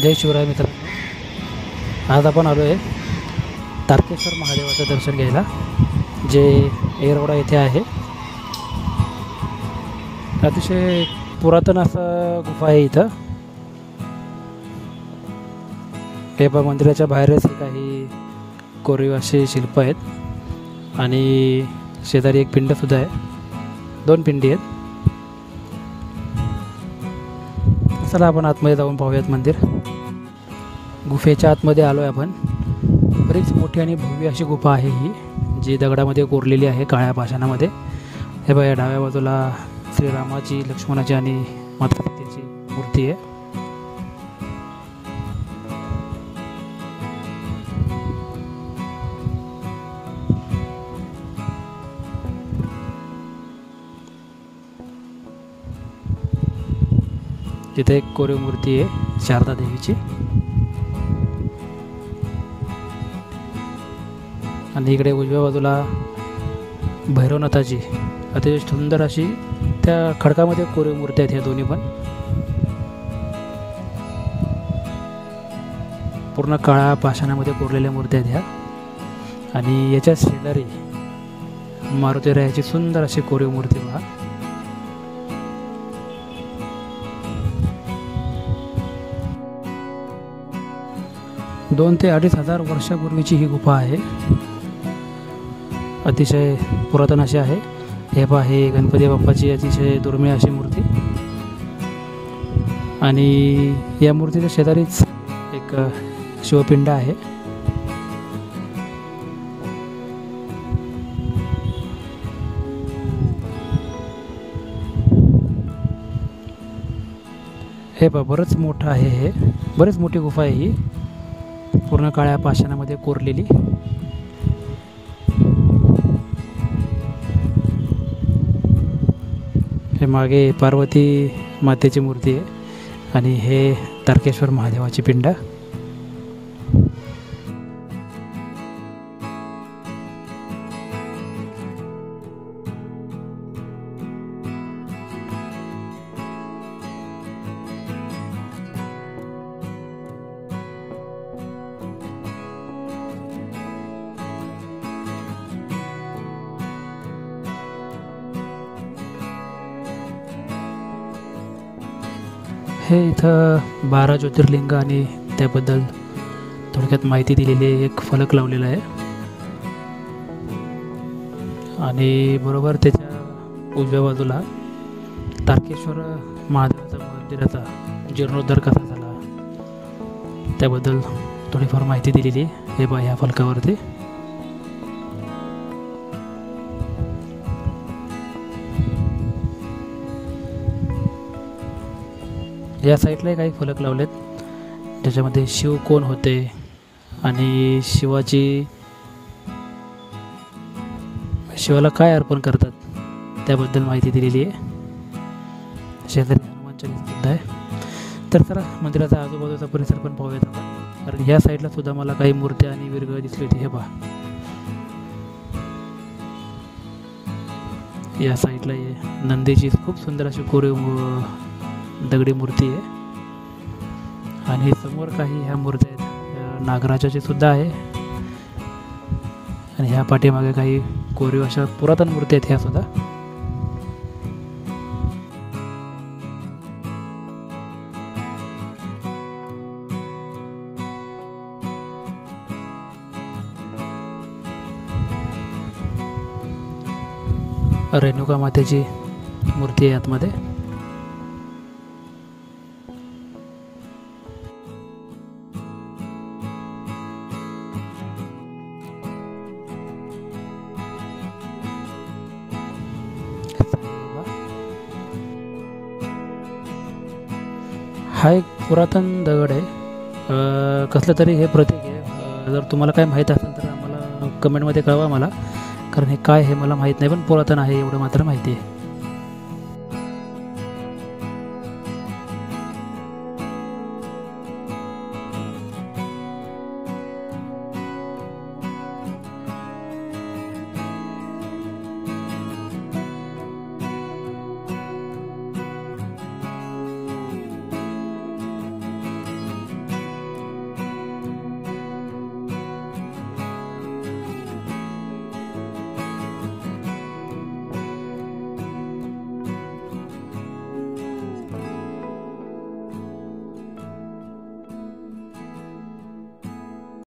जय शिवराय मित्रांनो, आज आपण आलो आहे तारकेश्वर महादेवाचं दर्शन घ्यायला, जे येरवडा येथे आहे. अतिशय पुरातन असं गुफा आहे इथं. हे मंदिराच्या बाहेरच काही कोरीव असे शिल्प आहेत आणि शेजारी एक पिंडसुद्धा आहे, 2 पिंडी आहेत. चला आपण आतमध्ये जाऊन पाहूयात मंदिर. गुफेच्या आतमध्ये आलो आहे आपण. बरीच मोठी आणि भव्य अशी गुफा आहे ही, जी दगडामध्ये कोरलेली आहे काळ्या पाषाणामध्ये. हे बघा, डाव्या बाजूला श्रीरामाची, लक्ष्मणाची आणि माता सीतेची मूर्ती आहे. तिथे एक कोरीव मूर्ती आहे शारदा देवीची, आणि इकडे उजव्या बाजूला भैरवनाथाची अतिशय सुंदर अशी त्या खडकामध्ये कोरीव मूर्ती आहेत. ह्या दोन्ही पण पूर्ण काळ्या पाषाणामध्ये कोरलेल्या मूर्ती आहेत ह्या. आणि याच्या शेजारी मारुतीरायाची सुंदर अशी कोरीव मूर्ती पहा. 2 ते 2.5 हजार वर्षापूर्वीची ही गुफा आहे. अतिशय पुरातन अशी आहे. हे पहा, हे गणपती बाप्पाची अतिशय दुर्मिळ अशी मूर्ती, आणि या मूर्तीच्या शेजारीच एक शिवपिंड आहे. हे पहा, बरंच मोठं आहे. हे बरीच मोठी गुफा आहे ही, पूर्ण काळ्या पाषाणामध्ये कोरलेली. हे मागे पार्वती मातेची मूर्ती आहे, आणि हे तारकेश्वर महादेवाची पिंड. हे इथं 12 ज्योतिर्लिंग आणि त्याबद्दल थोडक्यात माहिती दिलेली एक फलक लावलेला आहे. आणि बरोबर त्याच्या उजव्या बाजूला तारकेश्वर महादेवाचा मंदिराचा जीर्णोद्धार कसा झाला त्याबद्दल थोडीफार माहिती दिलेली आहे. हे पहा, ह्या फलकावरती. या साईडला काही फलक लावलेत, ज्याच्यामध्ये शिव कोण होते आणि शिवाला काय अर्पण करतात त्याबद्दल माहिती दिलेली आहे. शेजारी हनुमान चालीसा सुद्धा आहे. तर चला मंदिराचा आजूबाजूचा परिसर पण पाहूयात आपण, कारण ह्या साईडला सुद्धा मला काही मूर्त्या आणि विरगळ दिसली होती. हे पहा, या साईडला नंदीची खूप सुंदर अशी कोरीव दगडी मूर्ती आहे, आणि समोर काही ह्या मूर्ती आहेत नागराजाची सुद्धा आहे, आणि ह्या पाठीमागे काही कोरीव अशा पुरातन मूर्ती आहेत ह्या सुद्धा. रेणुका मातेची मूर्ती आहे आतमध्ये. हा एक पुरातन दगड आहे, कसलं तरी हे प्रतीक आहे. जर तुम्हाला काय माहीत असेल तर आम्हाला कमेंटमध्ये कळवा मला, कारण हे काय हे मला माहीत नाही, पण पुरातन आहे एवढं मात्र माहिती आहे.